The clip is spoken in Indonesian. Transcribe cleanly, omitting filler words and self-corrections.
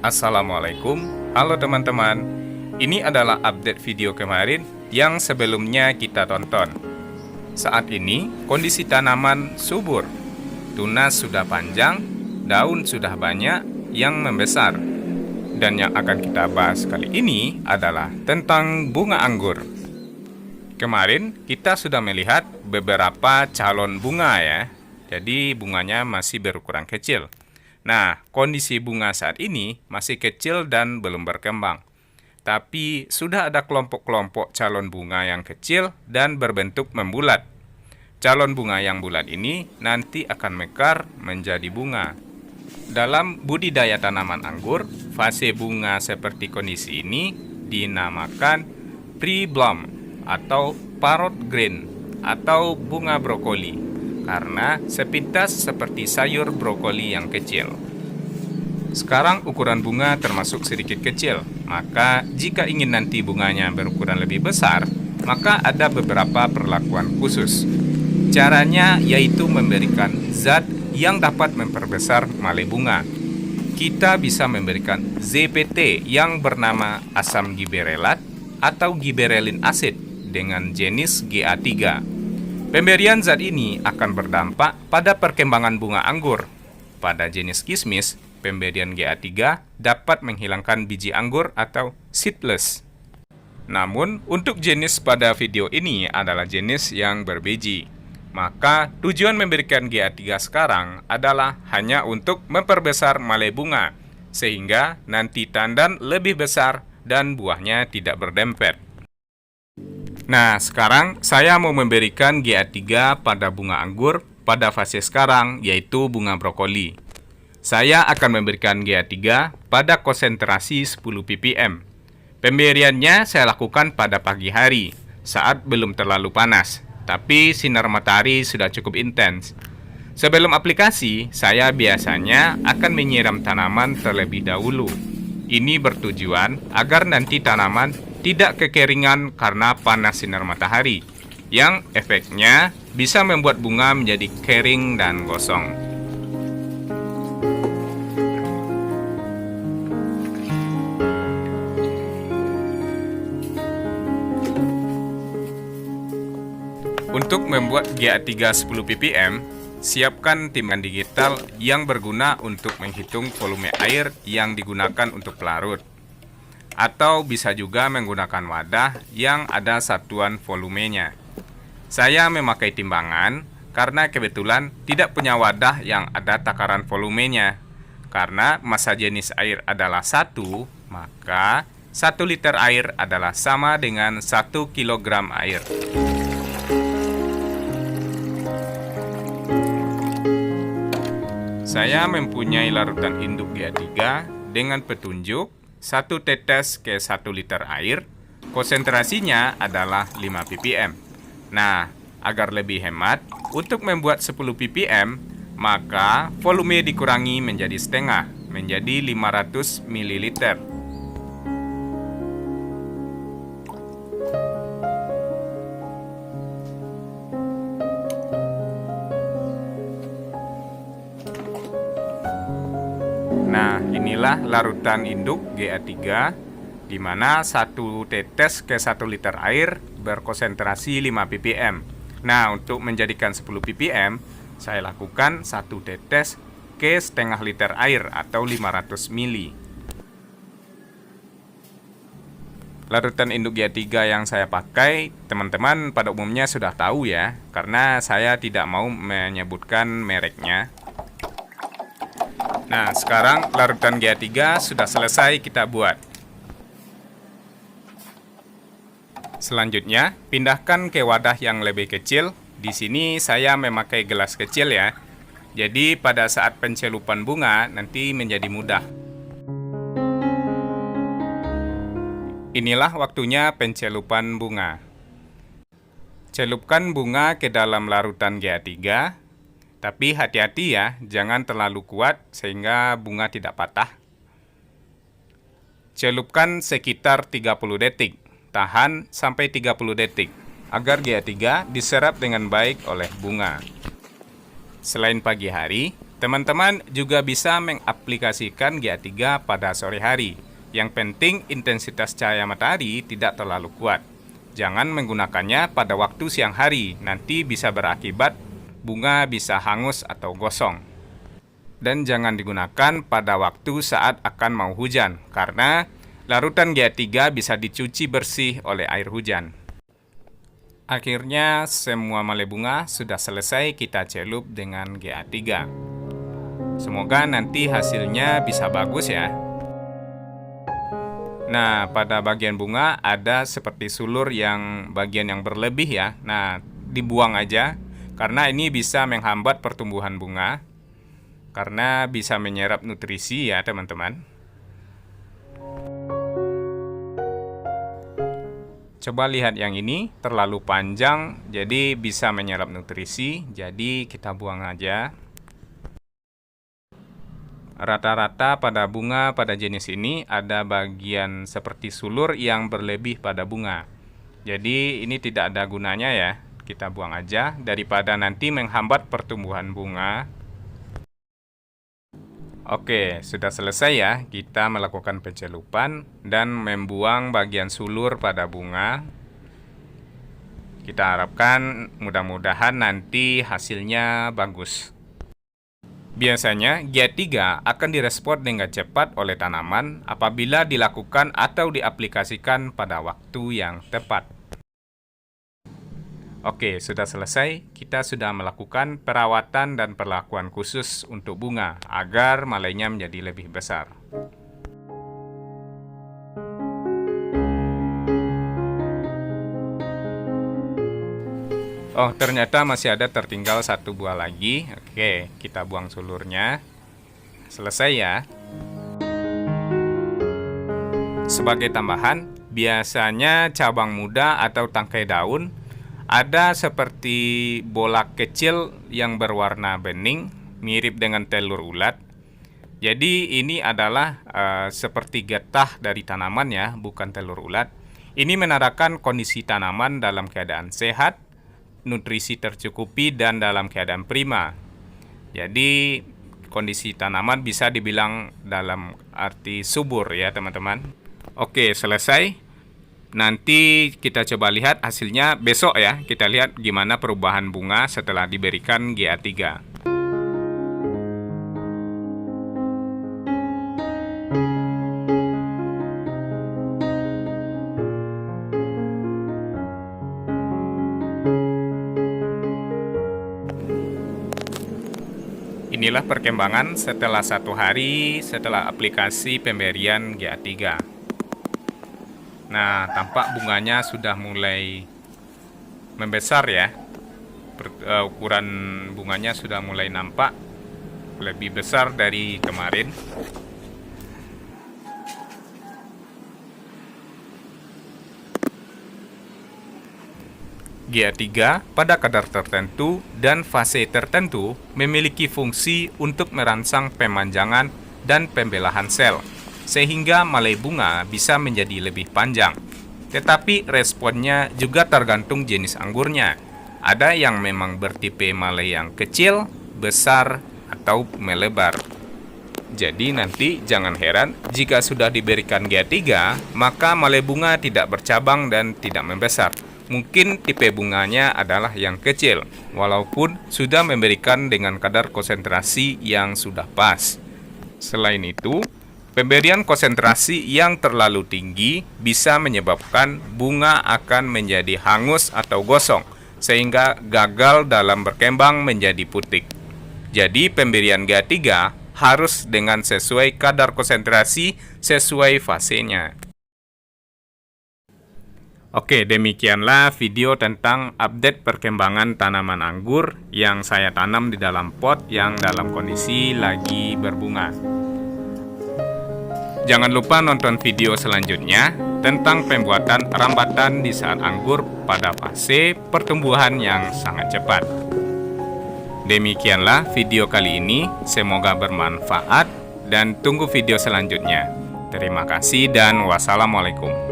Assalamualaikum, halo teman-teman. Ini adalah update video kemarin yang sebelumnya kita tonton. Saat ini kondisi tanaman subur. Tunas sudah panjang, daun sudah banyak yang membesar. Dan yang akan kita bahas kali ini adalah tentang bunga anggur. Kemarin kita sudah melihat beberapa calon bunga ya. Jadi bunganya masih berukuran kecil. Nah, kondisi bunga saat ini masih kecil dan belum berkembang. Tapi sudah ada kelompok-kelompok calon bunga yang kecil dan berbentuk membulat. Calon bunga yang bulat ini nanti akan mekar menjadi bunga. Dalam budidaya tanaman anggur, fase bunga seperti kondisi ini dinamakan pre-bloom atau parrot green atau bunga brokoli. Karena sepintas seperti sayur brokoli yang kecil. Sekarang ukuran bunga termasuk sedikit kecil, maka jika ingin nanti bunganya berukuran lebih besar, maka ada beberapa perlakuan khusus. Caranya yaitu memberikan zat yang dapat memperbesar male bunga. Kita bisa memberikan ZPT yang bernama asam giberelat atau giberelin acid dengan jenis GA3. Pemberian zat ini akan berdampak pada perkembangan bunga anggur. Pada jenis kismis, pemberian GA3 dapat menghilangkan biji anggur atau seedless. Namun, untuk jenis pada video ini adalah jenis yang berbiji. Maka, tujuan memberikan GA3 sekarang adalah hanya untuk memperbesar male bunga, sehingga nanti tandan lebih besar dan buahnya tidak berdempet. Nah, sekarang saya mau memberikan GA3 pada bunga anggur pada fase sekarang, yaitu bunga brokoli. Saya akan memberikan GA3 pada konsentrasi 10 ppm. Pemberiannya saya lakukan pada pagi hari, saat belum terlalu panas, tapi sinar matahari sudah cukup intens. Sebelum aplikasi, saya biasanya akan menyiram tanaman terlebih dahulu. Ini bertujuan agar nanti tanaman tidak kekeringan karena panas sinar matahari, yang efeknya bisa membuat bunga menjadi kering dan gosong. Untuk membuat GA3 10 ppm, siapkan timbangan digital yang berguna untuk menghitung volume air yang digunakan untuk pelarut. Atau bisa juga menggunakan wadah yang ada satuan volumenya. Saya memakai timbangan karena kebetulan tidak punya wadah yang ada takaran volumenya. Karena massa jenis air adalah 1, maka 1 liter air adalah sama dengan 1 kilogram air. Saya mempunyai larutan induk GA3 dengan petunjuk 1 tetes ke 1 liter air, konsentrasinya adalah 5 ppm. Nah, agar lebih hemat, untuk membuat 10 ppm, maka volume dikurangi menjadi setengah, menjadi 500 ml. Nah, inilah larutan induk GA3, di mana 1 tetes ke 1 liter air berkonsentrasi 5 ppm. Nah, untuk menjadikan 10 ppm, saya lakukan 1 tetes ke setengah liter air atau 500 ml. Larutan induk GA3 yang saya pakai, teman-teman pada umumnya sudah tahu ya, karena saya tidak mau menyebutkan mereknya. Nah, sekarang larutan GA3 sudah selesai kita buat. Selanjutnya, pindahkan ke wadah yang lebih kecil. Di sini saya memakai gelas kecil ya. Jadi pada saat pencelupan bunga nanti menjadi mudah. Inilah waktunya pencelupan bunga. Celupkan bunga ke dalam larutan GA3. Tapi hati-hati ya, jangan terlalu kuat sehingga bunga tidak patah. Celupkan sekitar 30 detik, tahan sampai 30 detik, agar GA3 diserap dengan baik oleh bunga. Selain pagi hari, Teman-teman juga bisa mengaplikasikan GA3 pada sore hari. Yang penting intensitas cahaya matahari tidak terlalu kuat. Jangan menggunakannya pada waktu siang hari, nanti bisa berakibat bunga bisa hangus atau gosong. Dan jangan digunakan pada waktu saat akan mau hujan, karena larutan GA3 bisa dicuci bersih oleh air hujan. Akhirnya semua male bunga sudah selesai kita celup dengan GA3. Semoga nanti hasilnya bisa bagus ya. Nah, pada bagian bunga ada seperti sulur yang bagian yang berlebih ya. Nah, dibuang aja karena ini bisa menghambat pertumbuhan bunga. Karena bisa menyerap nutrisi ya, teman-teman. Coba lihat yang ini, terlalu panjang jadi bisa menyerap nutrisi. Jadi kita buang aja. Rata-rata pada bunga pada jenis ini ada bagian seperti sulur yang berlebih pada bunga. Jadi ini tidak ada gunanya ya. Kita buang aja daripada nanti menghambat pertumbuhan bunga. Oke, sudah selesai ya. Kita melakukan pencelupan dan membuang bagian sulur pada bunga. Kita harapkan mudah-mudahan nanti hasilnya bagus. Biasanya, GA3 akan direspon dengan cepat oleh tanaman apabila dilakukan atau diaplikasikan pada waktu yang tepat. Oke, sudah selesai. Kita sudah melakukan perawatan dan perlakuan khusus untuk bunga agar malainya menjadi lebih besar. Oh, ternyata masih ada tertinggal satu buah lagi. Oke, kita buang sulurnya. Selesai ya. Sebagai tambahan, biasanya cabang muda atau tangkai daun ada seperti bola kecil yang berwarna bening, mirip dengan telur ulat. Jadi ini adalah seperti getah dari tanaman ya, bukan telur ulat. Ini menandakan kondisi tanaman dalam keadaan sehat, nutrisi tercukupi dan dalam keadaan prima. Jadi kondisi tanaman bisa dibilang dalam arti subur ya teman-teman. Oke, selesai. Nanti kita coba lihat hasilnya besok ya. Kita lihat gimana perubahan bunga setelah diberikan GA3. Inilah perkembangan setelah 1 hari setelah aplikasi pemberian GA3. Nah, tampak bunganya sudah mulai membesar ya. Ukuran bunganya sudah mulai nampak lebih besar dari kemarin. GA3 pada kadar tertentu dan fase tertentu memiliki fungsi untuk merangsang pemanjangan dan pembelahan sel, sehingga malai bunga bisa menjadi lebih panjang. Tetapi responnya juga tergantung jenis anggurnya. Ada yang memang bertipe malai yang kecil, besar, atau melebar. Jadi nanti jangan heran jika sudah diberikan GA3, maka malai bunga tidak bercabang dan tidak membesar. Mungkin tipe bunganya adalah yang kecil, walaupun sudah memberikan dengan kadar konsentrasi yang sudah pas. Selain itu, pemberian konsentrasi yang terlalu tinggi bisa menyebabkan bunga akan menjadi hangus atau gosong, sehingga gagal dalam berkembang menjadi putik. Jadi pemberian GA3 harus dengan sesuai kadar konsentrasi sesuai fasenya. Oke, demikianlah video tentang update perkembangan tanaman anggur yang saya tanam di dalam pot yang dalam kondisi lagi berbunga. Jangan lupa nonton video selanjutnya tentang pembuatan rambatan di saat anggur pada fase pertumbuhan yang sangat cepat. Demikianlah video kali ini, semoga bermanfaat dan tunggu video selanjutnya. Terima kasih dan wassalamualaikum.